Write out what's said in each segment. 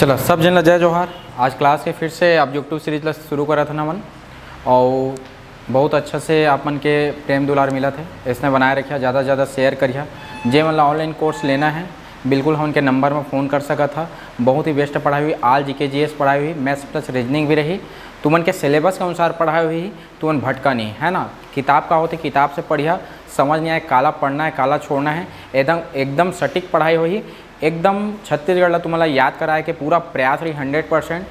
चलो सब जन जय जोहार। आज क्लास के फिर से आप यूट्यूब सीरीज शुरू करा था ना मन, और बहुत अच्छा से आप मन के प्रेम दुलार मिला थे। इसने बनाए रखिया, ज़्यादा से ज़्यादा शेयर करिए। जे मतलब ऑनलाइन कोर्स लेना है बिल्कुल हम उनके नंबर में फ़ोन कर सका था। बहुत ही बेस्ट पढ़ाई हुई, आल जीके जीएस पढ़ाई हुई, मैथ्स प्लस रीजनिंग भी रही। तुमन के सिलेबस के अनुसार पढ़ाई हुई, तुमन भटका नहीं है ना। किताब का होते किताब से पढ़िया, समझ नहीं आए काला पढ़ना है काला छोड़ना है, एकदम सटीक पढ़ाई हुई। एकदम छत्तीसगढ़ तुम्हारा याद कराए के पूरा प्रयास रही 100%।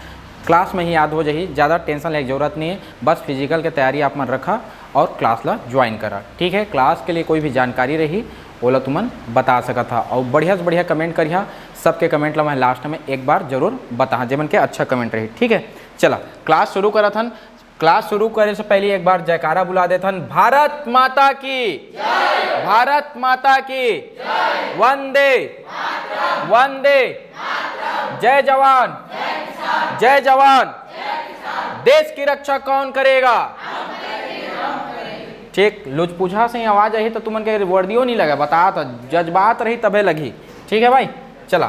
क्लास में ही याद हो जाही, ज़्यादा टेंशन लेने की जरूरत नहीं है। बस फिजिकल के तैयारी आप मन रखा और क्लास ला ज्वाइन करा, ठीक है। क्लास के लिए कोई भी जानकारी रही ओला तुमन बता सका था, और बढ़िया से बढ़िया कमेंट करिया। सबके कमेंट ला मैं लास्ट में एक बार जरूर बता जेमन के अच्छा कमेंट रही, ठीक है। चला क्लास शुरू करा था। क्लास शुरू करने से पहले एक बार जयकारा बुला देथन। भारत माता की जय, भारत माता की जय, वंदे वंदे, जय जवान जय जवान, देश की रक्षा कौन करेगा? ठीक, लुच पूछा से आवाज आई तो तुमन के वर्दियो नहीं लगा, बता तो जज्बात रही तबे लगी, ठीक है भाई। चला,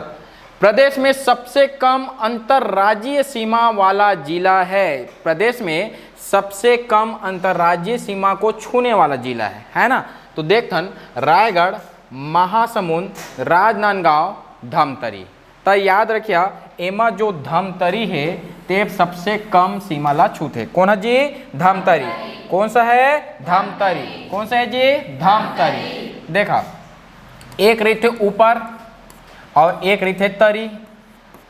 प्रदेश में सबसे कम अंतर्राज्यीय सीमा वाला जिला है। प्रदेश में सबसे कम अंतर्राज्यीय सीमा को छूने वाला जिला है ना। तो देखथन रायगढ़, महासमुंद, राजनांदगांव, धमतरी। तो याद रखिया एमा जो धमतरी है ते सबसे कम सीमा ला छूते। कौन है जी? धमतरी। कौन सा है? धमतरी। कौन सा है जी? धमतरी। देखा, एक रही थे ऊपर और एक रही थे तरी।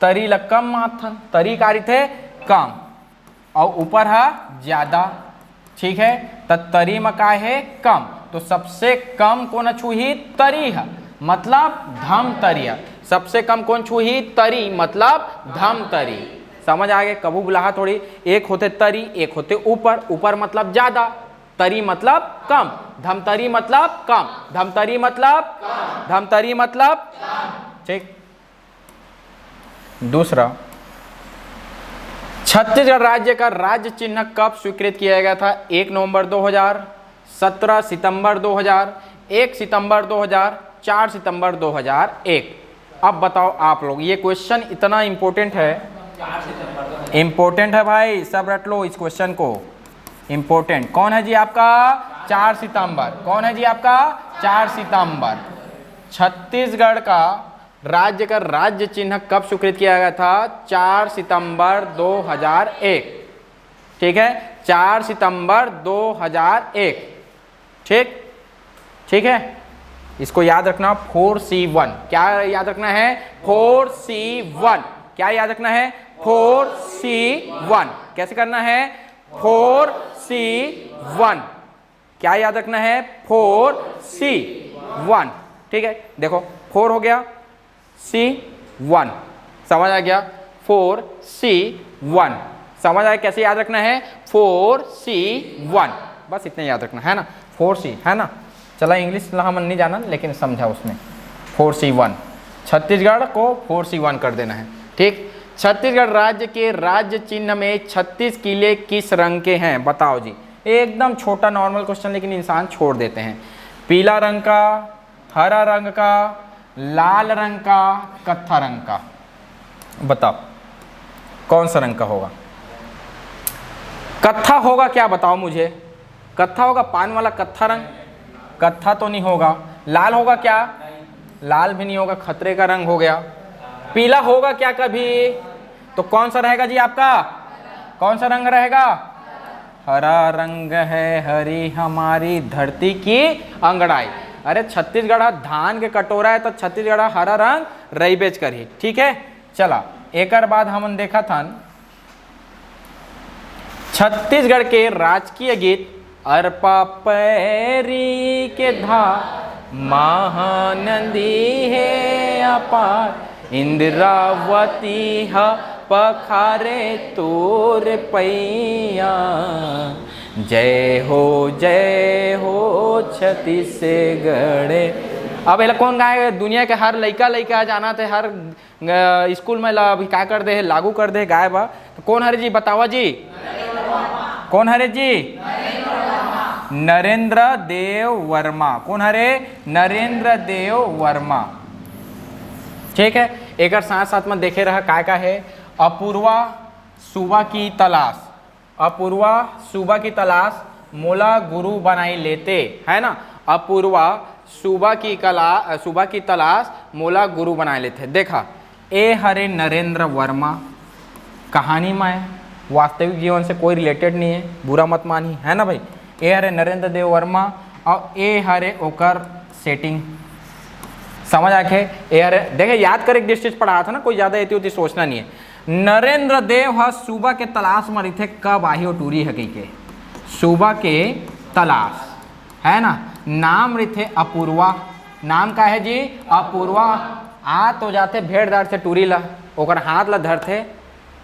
तरी ला कम माथन, तरी का रही थे कम और ऊपर है ज्यादा, ठीक है। तो तरी में का है? कम। तो सबसे कम कौन छूही? तरी है, मतलब धमतरी। सबसे कम कौन छूही? तरी, मतलब धमतरी। समझ आ गए? कबू बुलाहा थोड़ी, एक होते तरी एक होते ऊपर। ऊपर मतलब ज्यादा, तरी मतलब कम, धमतरी मतलब कम, धमतरी मतलब धमतरी मतलब, ठीक। दूसरा, छत्तीसगढ़ राज्य का राज्य चिन्ह कब स्वीकृत किया गया था? 1 नवंबर 2000, 17 सितंबर 2000, 1 सितंबर 2000, 4 सितंबर 2001। अब बताओ आप लोग, ये क्वेश्चन इतना इंपॉर्टेंट है, इंपॉर्टेंट है भाई, सब रट लो इस क्वेश्चन को। इंपॉर्टेंट कौन है जी आपका? 4 सितंबर। कौन है जी आपका? 4 सितंबर। छत्तीसगढ़ का राज्य चिन्ह कब स्वीकृत किया गया था? 4 सितंबर 2001, ठीक है। 4 सितंबर 2001, ठीक, ठीक है। इसको याद रखना 4C1। क्या याद रखना है? 4C1। क्या याद रखना है? 4C1। कैसे करना है? 4C1। क्या याद रखना है? 4C1, ठीक है। देखो 4 हो गया, C1 समझ आ गया, 4C1 समझ आया। कैसे याद रखना है? 4C1, बस इतने याद रखना है ना। 4C है ना। चला इंग्लिश हम नहीं जाना, लेकिन समझा उसमें 4C1। छत्तीसगढ़ को 4C1 कर देना है, ठीक। छत्तीसगढ़ राज्य के राज्य चिन्ह में 36 किले किस रंग के हैं? बताओ जी। एकदम छोटा नॉर्मल क्वेश्चन, लेकिन इंसान छोड़ देते हैं। पीला रंग का, हरा रंग का, लाल रंग का, कत्था रंग का। बताओ कौन सा रंग का होगा? कत्था होगा क्या? बताओ मुझे। कत्था होगा, पान वाला कत्था रंग? कत्था तो नहीं होगा। लाल होगा क्या? लाल भी नहीं होगा, खतरे का रंग हो गया। पीला होगा क्या कभी? तो कौन सा रहेगा जी आपका? कौन सा रंग रहेगा? हरा रंग है हरी हमारी धरती की अंगड़ाई। अरे छत्तीसगढ़ धान के कटोरा है तो छत्तीसगढ़ हरा रंग रही बेच कर ही, ठीक है। चला एक बाद हमन देखा था छत्तीसगढ़ के राजकीय गीत अरपा पैरी के धा, महानंदी है अपार, इंद्रावती ह पखारे तोर पैया, जय हो छत्तीसगढ़। अब एला कौन गाए? दुनिया के हर लइका जाना थे, हर स्कूल में अभी क्या कर दे, लागू कर दे गाय बा। तो कौन हरे जी? बतावा जी। कौन हरे जी? नरेंद्र देव वर्मा। कौन हरे? नरेंद्र देव वर्मा, ठीक है। एक साथ साथ में देखे रहा काय का है, अपूर्वा सुबह की तलाश, अपूर्वा सुबह की तलाश मोला गुरु बनाई लेते, है ना। अपूर्वा सुबह की तलाश मोला गुरु बनाए लेते। देखा ए हरे नरेंद्र वर्मा, कहानी में है, वास्तविक जीवन से कोई रिलेटेड नहीं है, बुरा मत मानी, है ना भाई। ए हरे नरेंद्र देव वर्मा और ए हरे ओकर सेटिंग, समझ आके ए हरे देखे याद कर, एक डिस्ट्रिक्ट पढ़ा था ना, कोई ज़्यादा इतनी उतनी सोचना नहीं है। नरेंद्र देव ह सुबह के तलाश में रही थे, कब आई हो टूरी है के सुबह के तलाश, है ना। नाम रही थे अपूर्वा, नाम का है जी अपूर्वा। आ तो जाते भेड़ दाड़ से टूरी ला, ओकर हाथ ला धरते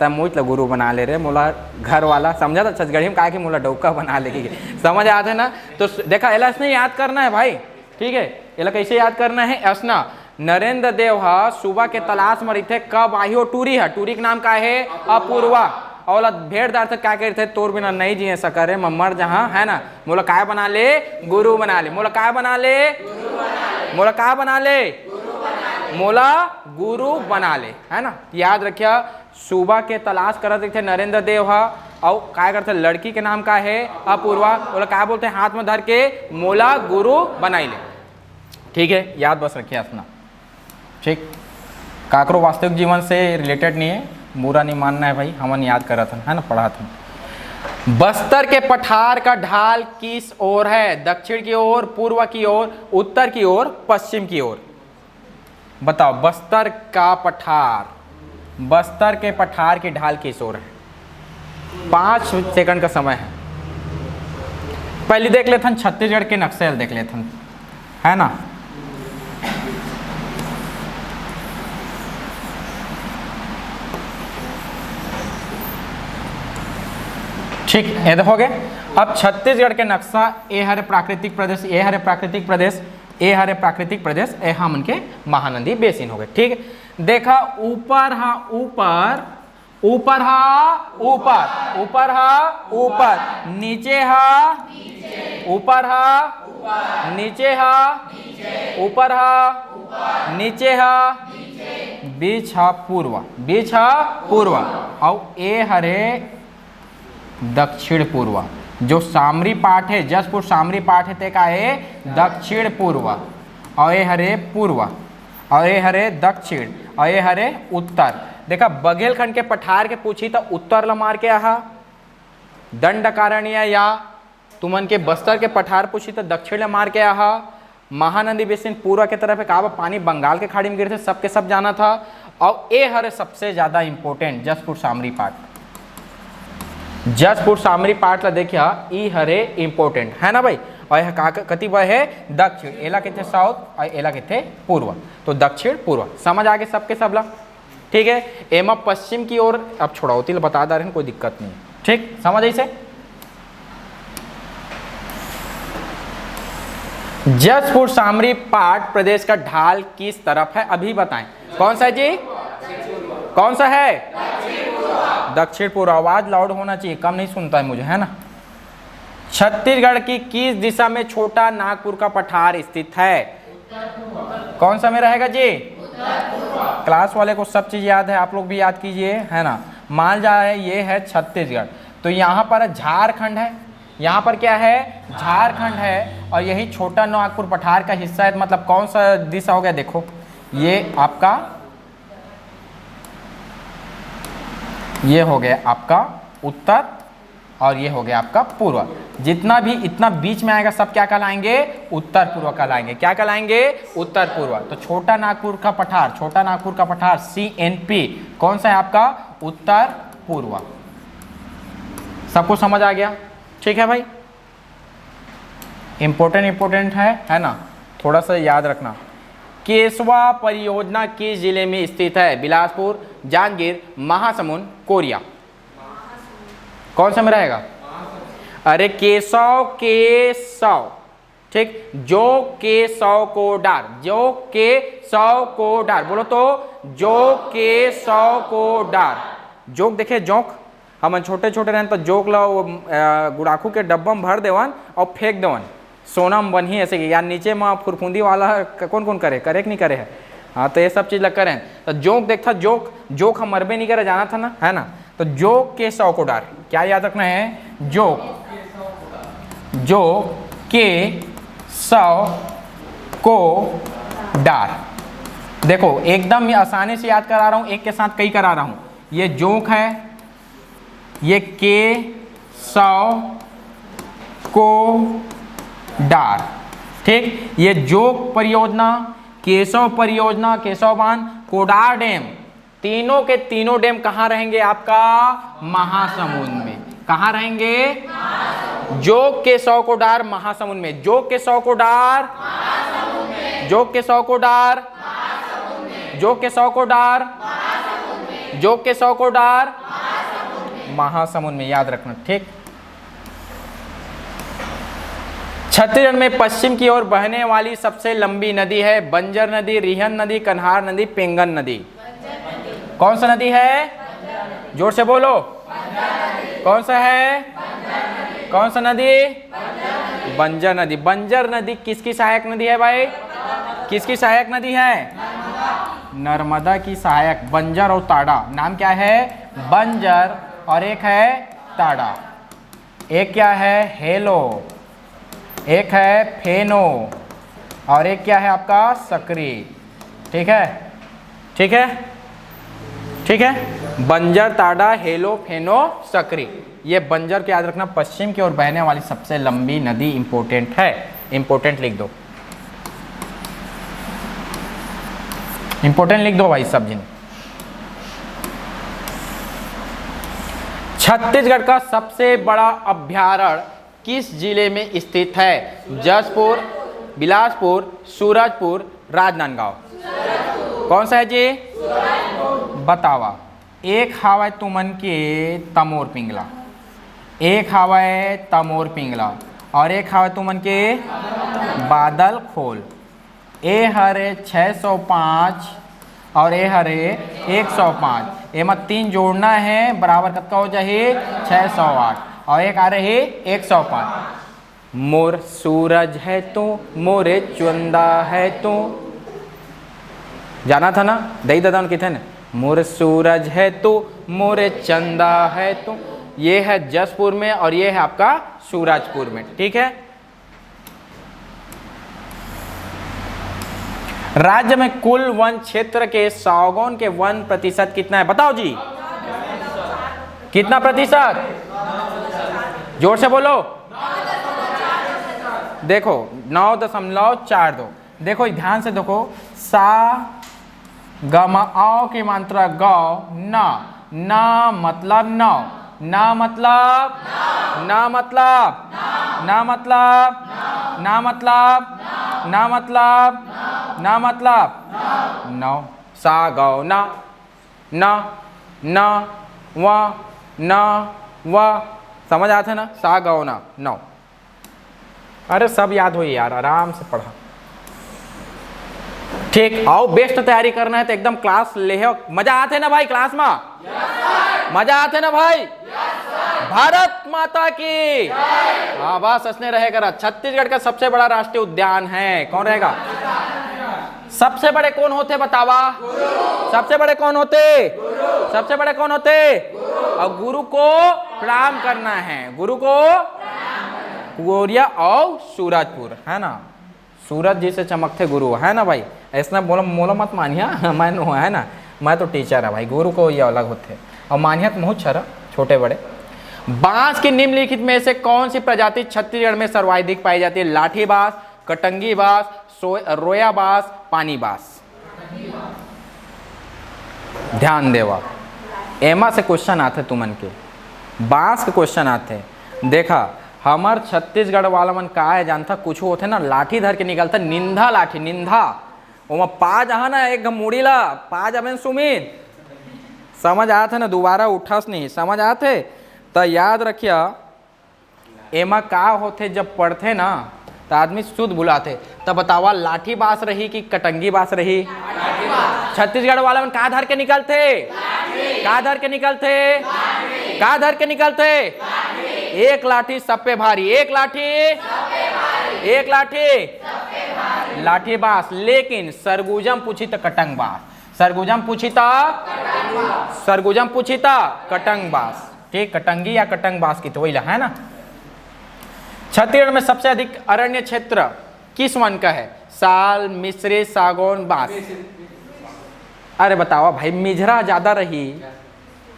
तब मुझ ला गुरु बना ले रहे, मोला घर वाला समझा था छत्तीसगढ़ी में कहा कि मोला डौका बना लेगी, समझ आते ना। तो देखा एला इसने याद करना है भाई, ठीक है। एला कैसे याद करना है, असना नरेंद्र देव हा सुबह के तलाश में रही थे, कब आई हो टूरी है, टूरी का नाम का है अपूर्वा। और भेड़ दार से क्या कहते, तोर बिना नहीं जी सकर मर जहाँ, है ना। मोला काय बना ले, गुरु बना ले, मोला काय बना ले, मोला काय बना ले, मोला गुरु बना ले, है ना। याद रखिया, सुबह के तलाश करते थे नरेंद्र देव हा, और क्या करते लड़की के नाम का है अपूर्वा, बोला क्या बोलते हैं हाथ में धर के मोला गुरु बनाई ले, ठीक है। याद बस रखिए अपना, ठीक। काकरो वास्तविक जीवन से रिलेटेड नहीं है, बुरा नहीं मानना है भाई, हमन याद करा था, है ना, पढ़ा था। बस्तर के पठार का ढाल किस ओर है, दक्षिण की ओर, पूर्व की ओर, उत्तर की ओर, पश्चिम की ओर। बताओ बस्तर का पठार, बस्तर के पठार की ढाल किस ओर है। 5 सेकंड का समय है। पहले देख लेते हैं छत्तीसगढ़ के नक्शे देख लेते हैं, है ना। ठीक है, देखोगे अब छत्तीसगढ़ के नक्शा, ए हरे प्राकृतिक प्रदेश, ए हरे प्राकृतिक प्रदेश, ए हरे प्राकृतिक प्रदेश, ए हम उनके महानदी बेसिन हो गए, ठीक है। देखा ऊपर हा ऊपर, ऊपर हा ऊपर, ऊपर हा ऊपर, नीचे हा ऊपर हा नीचे हा ऊपर हा नीचे हा, बीच हा पूर्व, बीच हा पूर्व, और ए हरे दक्षिण पूर्व। जो सामरी पाठ है, जसपुर सामरी पाठ है, ते का है दक्षिण पूर्व, और ये हरे पूर्व, और ये हरे दक्षिण, और ये हरे उत्तर। देखा बघेलखंड के पठार के पूछी तो उत्तर ला मार के आहा दंडकारण्य, या तुमन के बस्तर के पठार पूछी तो दक्षिण ला मार के आहा। महानदी बेसिन पूर्व के तरफ कहा पानी बंगाल के खाड़ी में गिरे थे, सबके सब जाना था। और ये हरे सबसे ज्यादा इंपॉर्टेंट जसपुर सामरी पाठ, जसपुर सामरी पाठ ला देखिया ई हरे इंपॉर्टेंट, है ना भाई। और यह कति वह है दक्षिण, एला के थे साउथ और एला के थे पूर्व, तो दक्षिण पूर्व समझ आगे सबके सबला, ठीक है। एमा पश्चिम की ओर अब छोड़ौती बता दे रहे हैं, कोई दिक्कत नहीं है, ठीक समझ ऐसे। जसपुर सामरी पाठ प्रदेश का ढाल किस तरफ है, अभी बताएं। कौन सा है जी, कौन सा है, दक्षिण पूर्व। आवाज लाउड होना चाहिए, कम नहीं सुनता है मुझे, है ना। छत्तीसगढ़ की किस दिशा में छोटा नागपुर का पठार स्थित है, कौन सा में रहेगा जी, क्लास वाले को सब चीज याद है, आप लोग भी याद कीजिए, है ना। मान जाए ये है छत्तीसगढ़, तो यहाँ पर झारखंड है, यहाँ पर क्या है झारखंड है, और यही छोटा नागपुर पठार का हिस्सा है। मतलब कौन सा दिशा हो गया, देखो ये आपका, ये हो गया आपका उत्तर, और ये हो गया आपका पूर्व। जितना भी इतना बीच में आएगा सब क्या कहलाएंगे, उत्तर पूर्व कहलाएंगे। क्या कहलाएंगे, उत्तर पूर्व। तो छोटा नागपुर का पठार, छोटा नागपुर का पठार CNP कौन सा है आपका, उत्तर पूर्व। सबको समझ आ गया, ठीक है भाई। इंपॉर्टेंट है ना, थोड़ा सा याद रखना। केशवा परियोजना किस जिले में स्थित है, बिलासपुर, जांजगीर, महासमुंद, कोरिया। कौन सा में रहेगा, अरे केशव के सौ, ठीक, जो के सौ को डार, जो के सौ को डार, बोलो तो जो के सौ को डार। जोक देखे, जोक हम छोटे छोटे रहन तो जोक ला गुड़ाखू के डब्बा में भर देवन और फेंक देवन, सोना में बनी ऐसे कि यार नीचे में फुरफुंदी वाला कौन कौन करे, करे कि नहीं करे है, हाँ तो ये सब चीज लग कर हैं। तो जोक देखता, जोक जोक हम मरबे नहीं करे जाना था ना, है ना। तो जोक के 100 को डार, क्या याद रखना है, जोक के 100 को डार। देखो एकदम आसानी से याद करा रहा हूं, एक के साथ कई करा रहा हूं। ये जोक है, ये के 100 को डार, ठीक। ये जोक परियोजना, केशव परियोजना, केशव बांध, कोडार डैम, तीनों के तीनों डैम कहाँ रहेंगे आपका, महासमुंद में। कहाँ रहेंगे, जोक के 100 को डार महासमुंद में, जोक के 100 को डार, जोक के 100 को डार, जोक के 100 को डार, जोक के 100 को डार, महासमुंद में, याद रखना, ठीक। छत्तीसगढ़ में पश्चिम की ओर बहने वाली सबसे लंबी नदी है बंजर नदी, रिहन नदी, कन्हार नदी, पेंगन नदी। कौन सा नदी है, जोर से बोलो, कौन सा है, कौन सा नदी, बंजर नदी। बंजर नदी किसकी सहायक नदी है भाई, किसकी सहायक नदी है, नर्मदा की सहायक। बंजर और ताड़ा, नाम क्या है, बंजर और एक है ताड़ा। एक क्या है, हेलो, एक है फेनो और एक क्या है आपका, सकरी। ठीक है, ठीक है, ठीक है। बंजर, ताड़ा, हेलो, फेनो, सकरी, ये बंजर को याद रखना, पश्चिम की ओर बहने वाली सबसे लंबी नदी इंपोर्टेंट है, इंपोर्टेंट लिख दो, इंपोर्टेंट लिख दो भाई सब जिन। छत्तीसगढ़ का सबसे बड़ा अभ्यारण्य किस जिले में स्थित है, जशपुर, बिलासपुर, सूरजपुर, राजनांदगांव। कौन सा है जी, बतावा। एक हवा तुमन के तमोर पिंगला, एक हवा तमोर पिंगला और एक हवा तुमन के बादल खोल। ए हरे 605 और ए हरे 105, एमा 3 जोड़ना है, बराबर कत्का हो जाए 608 और एक आ रहे 105। मोर सूरज है तू, मोरे चुंदा है तू, जाना था ना, दही दादा उनके थे ना, मोर सूरज है तू, मोरे चंदा है तू। ये है जशपुर में और ये है आपका सूरजपुर में, ठीक है। राज्य में कुल वन क्षेत्र के सागौन के वन प्रतिशत कितना है, बताओ जी, कितना प्रतिशत, जोर से बोलो। देखो 9.42। देखो ध्यान से देखो, सा गमा आओ की मात्रा गौ, ना मतलब नौ, ना मतलब, ना मतलब, ना मतलब, ना मतलब, ना मतलब, ना मतलब, नौ, सा गौ ना, वा, समझ आते ना, सा गौ ना, नौ। अरे सब याद हुई यार, आराम से पढ़ा, ठीक। आओ बेस्ट तैयारी करना है तो एकदम क्लास ले, मजा आते ना भाई क्लास में, मजा आते ना भाई, भारत माता की, हाँ बस असने रहेगा। छत्तीसगढ़ का सबसे बड़ा राष्ट्रीय उद्यान है, कौन रहेगा, सबसे बड़े कौन होते बतावा, सबसे बड़े कौन होते, सबसे बड़े कौन होते, और गुरु को प्रणाम करना है, गुरु को, गोरिया और सूरजपुर, है ना, सूरज जी से चमकते गुरु, है ना भाई, ऐसा बोलो मोलो मत मानिया, मैं है ना, मैं तो टीचर है भाई, गुरु को ये अलग होते और मानिया तो बहुत छरा छोटे बड़े। बांस की निम्नलिखित में से कौन सी प्रजाति छत्तीसगढ़ में सर्वाधिक पाई जाती है, लाठी बांस, कटंगी बांस, रोया बांस, पानी बांस। ध्यान देवा, एमा से क्वेश्चन आते तुमन के, बांस के क्वेश्चन आते, देखा हमार छत्तीसगढ़ वाला मन का है जानता, कुछ होते ना लाठी धर के निकलता, निंदा लाठी, निंदा ओमा पा जहा ना एक मुड़ी ला पा जाबे सुमित, समझ आते ना, दोबारा उठस नहीं, समझ आते तो याद रखिया। एमा का होते जब पढ़ते ना तो आदमी शुद्ध बुलाते, तब बतावा लाठी बांस रही कि कटंगी बांस रही, छत्तीसगढ़ वाला मन का धर के निकलते, का धर के निकलते, का धर के निकलते, एक लाठी सब पे भारी, एक लाठी, एक लाठी, लाठी बास, लेकिन सरगुजम पूछी तो कटंग बास, सरगुजम पूछी तो सरगुजम पूछी तो कटंग बास, ठीक, कटंगी या कटंग बास की तो वही है ना। छत्तीसगढ़ में सबसे अधिक अरण्य क्षेत्र किस वन का है? साल, मिश्री, सागौन, बांस। अरे बताओ भाई, मिझरा ज्यादा रही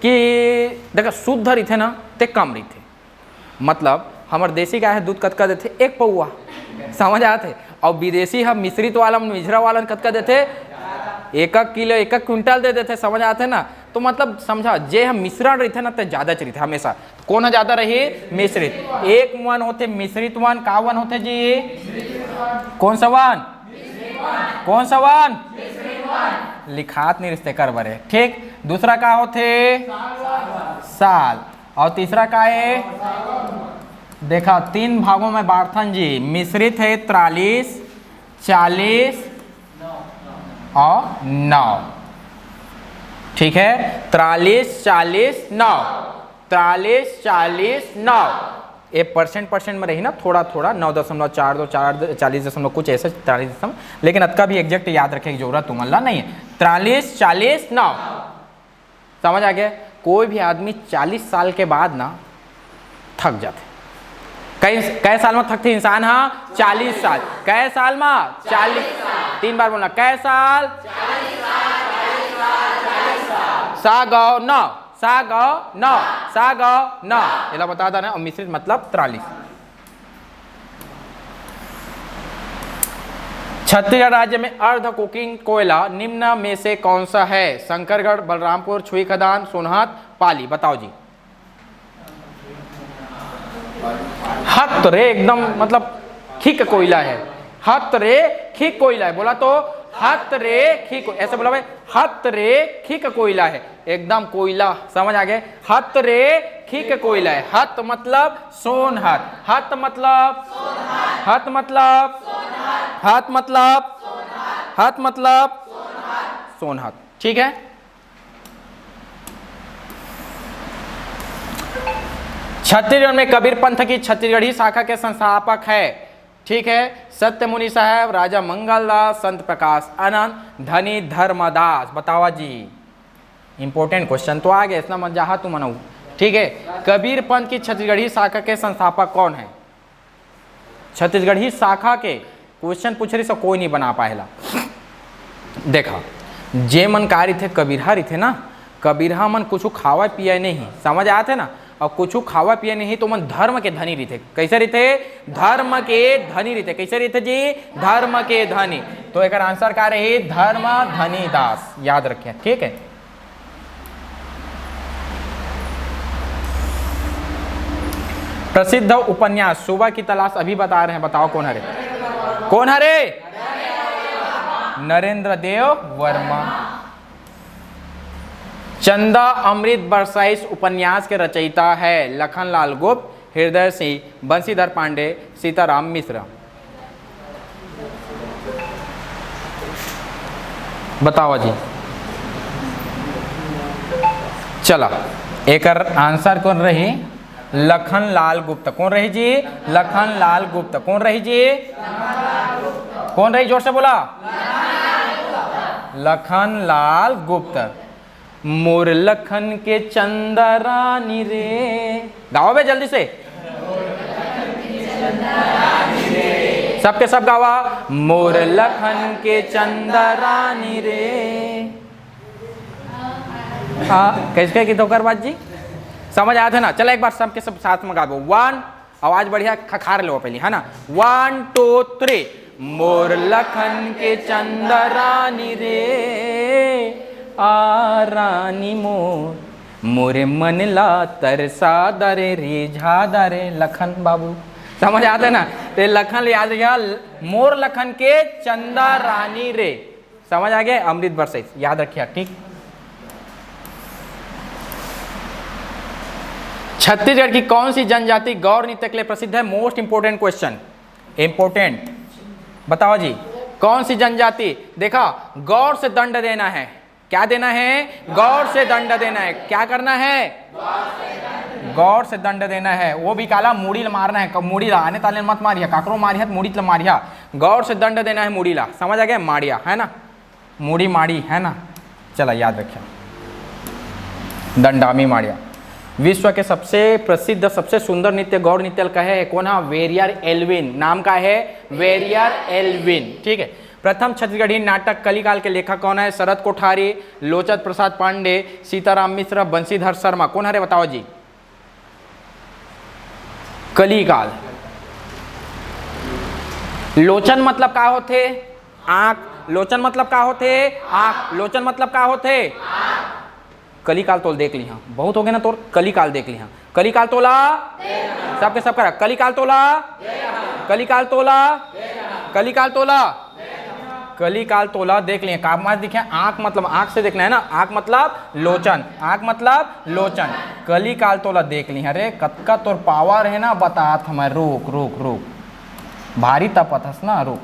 कि देखा शुद्ध रही थे ना ते कम रही थे, मतलब हमारे देसी गाय दूध कतका देते 1 पौआ, समझ आते, और विदेशी हम मिश्रित वाला मिझरा वाला कतका देते 1 किलो 1 क्विंटल दे देते, समझ आते ना। तो मतलब समझा जे हम मिश्रण रही थे ना तो ज्यादा चली थे हमेशा, कौन है ज्यादा रही? मिश्रित। एक वन होते मिश्रित वन, का वन होते जी? कौन सा वन? कौन सा वन? लिखात नहीं रिश्ते कर बरे, ठीक। दूसरा का होते? साल। और तीसरा का है? देखा 3 भागों में बांटन जी, मिश्रित है 43, 40 और 9, ठीक है, 43, 40, 9, 43, 40, 9। ये परसेंट में रही ना, थोड़ा थोड़ा 9.42, 40 कुछ ऐसा 43, लेकिन अतका भी एग्जैक्ट याद रखने की जरूरत तुम्हारा नहीं है। 43, 40, 9, समझ आ गया। कोई भी आदमी 40 साल के बाद ना थक जाते। कई साल में थकते इंसान? हाँ, 40 साल। कै साल में? 40। 3 बार बोलना, कै साल? सा गौ 9, सा गौ 9, सा गौ 9, ये बता देना। और मिश्रित मतलब 43। छत्तीसगढ़ राज्य में अर्ध कुकिंग कोयला निम्न में से कौन सा है? शंकरगढ़, बलरामपुर, छुई खदान, सोनहत, पाली। बताओ जी। हत रे एकदम मतलब खिक कोयला है, हत रे खिक कोयला है, बोला तो हत रे खिक, ऐसे बोला भाई, हत रे खिक कोयला है, एकदम कोयला, समझ आ गए। हत रे खिक कोयला है, हत मतलब सोनहत, हत मतलब हत मतलब हत मतलब हत मतलब सोनहत, ठीक है। छत्तीसगढ़ में कबीर पंथ की छत्तीसगढ़ी शाखा के संस्थापक है, ठीक है, सत्यमुनि साहब, राजा मंगलदास, संत प्रकाश आनंद, धनी धर्मदास। बतावा जी, इंपॉर्टेंट क्वेश्चन तो आ गया, इतना मत जहा तू मनाऊ, ठीक है। कबीर पंथ की छत्तीसगढ़ी शाखा के संस्थापक कौन है? छत्तीसगढ़ी शाखा के क्वेश्चन पूछ रही, सब कोई नहीं बना पाएला। देखा जे मन कार्य थे कबीरहा रही थे ना, कबीरहा मन कुछ खावा पिया नहीं, समझ आते ना, और कुछ खावा पिया नहीं तो मन धर्म के धनी रहते। कैसे रहते? धर्म के धनी रहते। कैसे रहते जी? धर्म के धनी। तो एक आंसर क्या रहे? धर्म धनी दास, याद रखें, ठीक है। प्रसिद्ध उपन्यास सुबह की तलाश अभी बता रहे हैं, बताओ कौन हरे? कौन हरे? नरेंद्र देव वर्मा। चंदा अमृत बरसाई उपन्यास के रचयिता है लखनलाल गुप्त, हृदय सिंह, बंशीधर पांडे, सीताराम मिश्र। बताओ जी। चला एक आंसर कौन रही? लखनलाल गुप्त। कौन रही जी? लखनलाल गुप्त। कौन रही जी? कौन रही? जोर से बोला। लखनलाल गुप्त। मोर लखन के चंदरानी रे, गाओ बे जल्दी से, सबके सब गावा। मोर लखन के चंदरानी रे। हाँ कैसे की धोकरबाज जी, समझ आया था ना? चलो एक बार सबके सब साथ में गाओ। 1, आवाज बढ़िया खखार लो पहले, है ना। 1 2 3। मोर लखन के चंदरानी रे, आ रानी मोर, मोरे मन ला तरसा दरे रिझा दरे। लखन बाबू, समझ आते है ना? तो लखन याद रखिएगा, मोर लखन के चंदा रानी रे, समझ आ गया? अमृत बरसाई, याद रखिए, ठीक। छत्तीसगढ़ की कौन सी जनजाति गौर नृत्य के लिए प्रसिद्ध है? Most important question, important. बताओ जी, कौन सी जनजाति? देखा, गौर से दंड देना है। क्या देना है? गौर से दंड देना है। क्या करना है? गौर से दंड देना है। वो भी काला मूड़ी मारना है। मूड़ी आने ताले मत मारिया, काकरो मारिया मूड़ी मारिया। गौर से दंड देना है मूड़ीला, समझ आ गया, माड़िया है ना, मूड़ी माड़ी है ना, चला याद रखिए, दंडामी माड़िया। विश्व के सबसे प्रसिद्ध सबसे सुंदर नृत्य गौड़ नृत्य का है कौन है? वेरियर एल्विन, नाम का है वेरियर एल्विन, ठीक है। प्रथम छत्तीसगढ़ी नाटक कलिकाल के लेखक कौन है? शरद कोठारी, लोचन प्रसाद पांडे, सीताराम मिश्र, बंशीधर शर्मा, कौन है रे बताओ जी? कलिकाल। लोचन मतलब का होते? आंख। लोचन मतलब का होते? आंख। लोचन मतलब का होते? कलिकाल तोल देख लिया, बहुत हो गए ना, तो कलिकाल देख लिया। कलिकाल तोला सबके सब करा, कलिकाल तोला, कलिकाल तोला, कलिकाल तोला, कलिकाल तोला देख लिए। काम दिखे, आंख मतलब आंख से देखना है ना, आंख मतलब लोचन, आंख मतलब लोचन, कलिकाल तोला देख ली। अरे कतका तोर पावर है ना, बतात हमें, रुक रुक रुक, भारी तपथस ना, रुक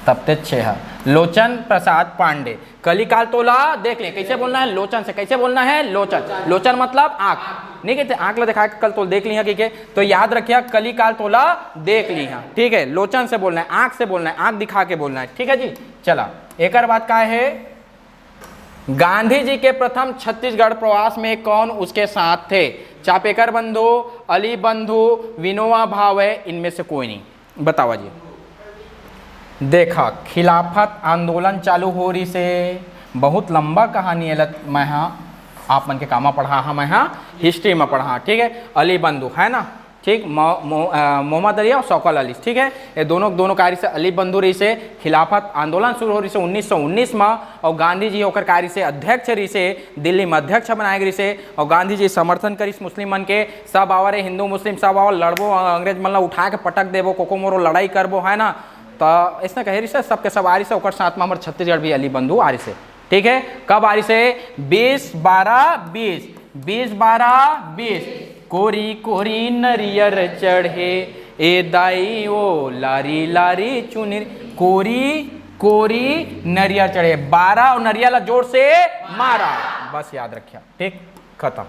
तब ते छे है। लोचन प्रसाद पांडे, कलिकाल तोला देख ले, कैसे बोलना है? लोचन से। कैसे बोलना है? लोचन। लोचन मतलब आंख, नहीं कहते आंख ला दिखा के कल तोल देख लिया, ठीक है, तो याद रखिए कलिकाल तोला देख लिया, ठीक है। लोचन से बोलना है, आंख से बोलना है, आंख दिखा के बोलना है, ठीक है जी। चला एक बात का है, गांधी जी के प्रथम छत्तीसगढ़ प्रवास में कौन उसके साथ थे? चापेकर बंधु, अली बंधु, विनोबा भावे, इनमें से कोई नहीं, बताओ जी। देखा खिलाफत आंदोलन चालू हो रही से, बहुत लंबा कहानी है, मैं हाँ आप मन के कामा पढ़ा हाँ, मैं हाँ हिस्ट्री में पढ़ा, ठीक है। अली बंधु है ना, ठीक, मोहम्मद अली और शौकत अली, ठीक है, ये दोनों कार्य से अली बंधु रही से खिलाफत आंदोलन शुरू हो रही से 1919 में, और गांधी जी होकर कार्य से अध्यक्ष रही से दिल्ली में अध्यक्ष बनाए गई से, और गांधी जी समर्थन करी मुस्लिम मन के, सब आवर हिंदू मुस्लिम सब आवर लड़बो, अंग्रेज मन उठा के पटक देबो, कोको मोरो लड़ाई करबो, है ना, तो इसने कहे रही से सबके सब आ रही से, साथ में हमारे छत्तीसगढ़ भी अली बंधु आ रही से, ठीक है। कब आ रही से? 20-12-20, 20-12-20, कोरी कोरी नरियर चढ़े ए दाई ओ लारी लारी चुनरी, कोरी कोरी नरियर चढ़े, 12 और नरिया जोर से मारा, बस याद रखिए, ठीक, खत्म।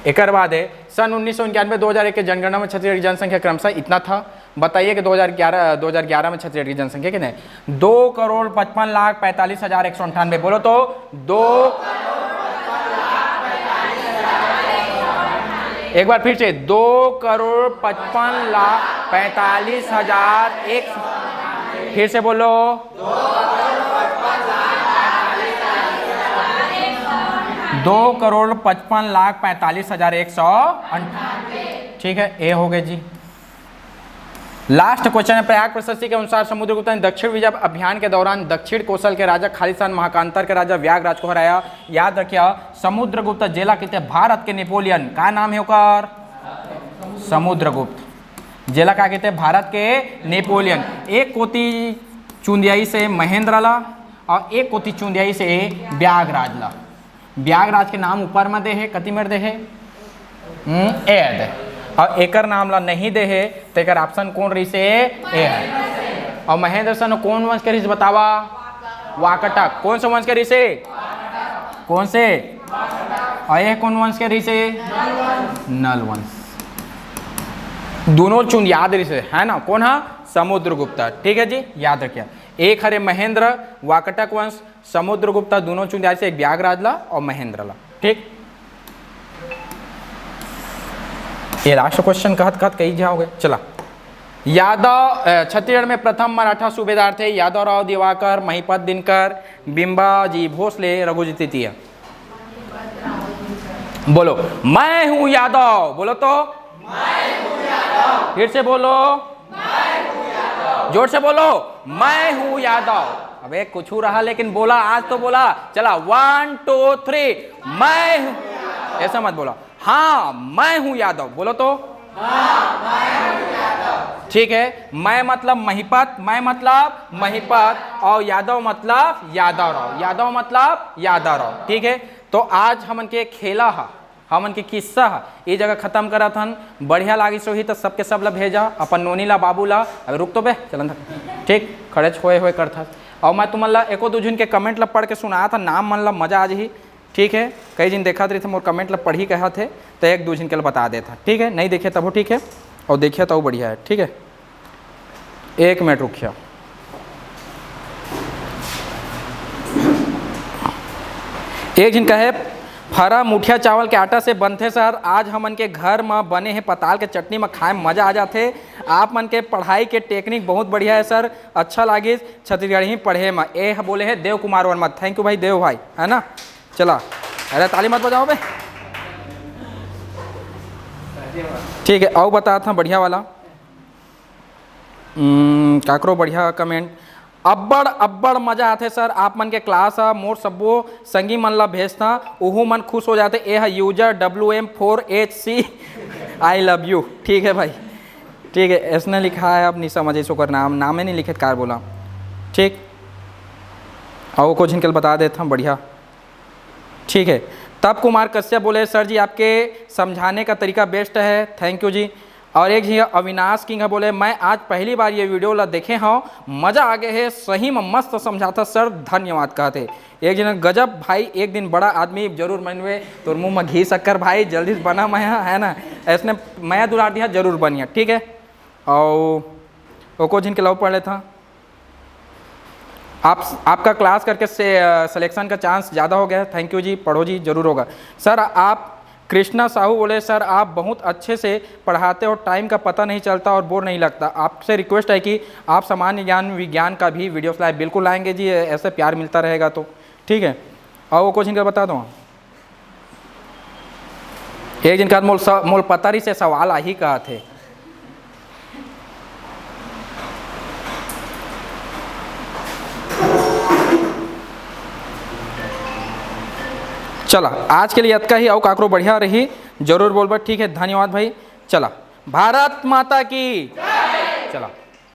एक बाद है सन 1991-2001 के जनगणना में छत्तीसगढ़ की जनसंख्या क्रमशः इतना था, बताइए कि 2011 में छत्तीसगढ़ की जनसंख्या कितने? 2,55,45,198, बोलो तो 2, एक बार फिर से 2,55,45,001, फिर से बोलो 2,55,45,198, ठीक है, ये हो गए जी। लास्ट क्वेश्चन है, प्रयाग प्रशस्ति के अनुसार समुद्रगुप्त ने दक्षिण विजय अभियान के दौरान दक्षिण कौशल के राजा खालिस्तान महाकांतर के राजा व्यागराज को हराया। याद रखिए समुद्रगुप्त जेला कहते भारत के नेपोलियन, का नाम है ओकर? समुद्रगुप्त। जेला का कहते भारत के नेपोलियन। एक कोती चुंदियाई से महेंद्र ला और एक कोती चुंदियाई से व्यागराज ला। व्यागराज के नाम ऊपर में दे है, कति में दे है? ए, और एकर नाम ला नहीं दे है, तो एकर ऑप्शन कौन रही से? ए है। और महेंद्र सन कौन वंश के रही से बतावा? वाकटक। कौन से वंश के रही से? कौन से? और यह कौन वंश के रही से? नल वंश। दोनों चुन याद रही से, है ना, कौन है? समुद्रगुप्त, ठीक है जी, याद रखिए। एक हरे महेंद्र वाकटक वंश, समुद्रगुप्त, दोनों चुन याद से, एक व्यागराज ला और महेंद्र ला, ठीक। ये लास्ट क्वेश्चन कहत कही जाओगे। चला, यादव छत्तीसगढ़ में प्रथम मराठा सूबेदार थे यादवराव दिवाकर, महिपत दिनकर, बिंबाजी भोसले, रघुजी तृतीय। बोलो मैं हूं यादव, बोलो तो मैं हूं यादव, फिर से बोलो मैं हूं यादव, जोर से बोलो मैं हूं यादव। अबे कुछ रहा लेकिन बोला, आज तो बोला। चला 1 2 3, मैं हूं, ऐसा मत बोला, हाँ मैं हूं यादव, बोलो तो हाँ मैं हूं यादव, ठीक है। मैं मतलब महिपत, मैं मतलब महिपत, और यादव मतलब यादवराव, यादव मतलब यादवराव, ठीक है। तो आज हमन के खेला हा, हमन के किस्सा हा, ये जगह खत्म करा थन। बढ़िया लागी सोही तो सबके सब ला भेजा, अपन नोनी ला बाबू ला। अब रुक तो बे चलन, ठीक, खड़े होए कर था। और मैं तुमन ला एको दो जन के कमेंट ला पढ़ के सुनाया था, नाम मन ला मजा आज ही, ठीक है। कई जिन देखा रहे थे मोर कमेंट ला पढ़ी कहा थे, तो एक दो जिन के बता देता, ठीक है। नहीं देखे तब ठीक है, और देखे तो बढ़िया है, ठीक है। एक मिनट रुकिया। एक जिनका है फरा मुठिया चावल के आटा से बनते सर, आज हमन के घर में बने हैं पताल के चटनी में खाए में मजा आ जाते। आप मन के पढ़ाई के टेक्निक बहुत बढ़िया है सर, अच्छा लगे छत्तीसगढ़ी पढ़े में। ए बोले है देव कुमार वर्मा, थैंक यू भाई देव भाई, है ना। चला अरे ताली मत बजाओ बे, ठीक है। आओ बता था बढ़िया वाला काकरो बढ़िया कमेंट। अब्बड़ अब्बड़ मजा आते सर, आप मन के क्लास मोर सब्बो संगी मन ला भेजता, ओहू मन खुश हो जाते। ए है user WM4HC I love you, ठीक है भाई, ठीक है। इसने लिखा है, अब नहीं समझे इसको कर नाम नहीं लिखे कार बोला, ठीक। आओ को जिनकल बता देता हूँ बढ़िया, ठीक है। तब कुमार कश्यप बोले सर जी आपके समझाने का तरीका बेस्ट है, थैंक यू जी। और एक जी अविनाश किंग है, बोले मैं आज पहली बार ये वीडियो ला देखे हूँ, मज़ा आ गया है, सही में मस्त समझाता सर, धन्यवाद कहते। एक जन गजब भाई, एक दिन बड़ा आदमी जरूर मनवे, तो मुँह में घी शक्कर भाई जल्दी से बना मैं, है ना, ऐसने मैं दुला दिया जरूर बनिया, ठीक है। और को जिनके लव पढ़ लेता, आपका क्लास करके सिलेक्शन का चांस ज़्यादा हो गया, थैंक यू जी, पढ़ो जी जरूर होगा सर। आप कृष्णा साहू बोले सर आप बहुत अच्छे से पढ़ाते हो, टाइम का पता नहीं चलता और बोर नहीं लगता। आपसे रिक्वेस्ट है कि आप सामान्य ज्ञान विज्ञान का भी वीडियो लाइव बिल्कुल लाएंगे जी, ऐसे प्यार मिलता रहेगा तो, ठीक है। और वो क्वेश्चन का बता दो। एक दिन का मोल पतारी से सवाल आ ही कहा थे, चला आज के लिए अतका ही। आओ काकरो बढ़िया रही जरूर बोलबा, ठीक है, धन्यवाद भाई। चला भारत माता की, चला।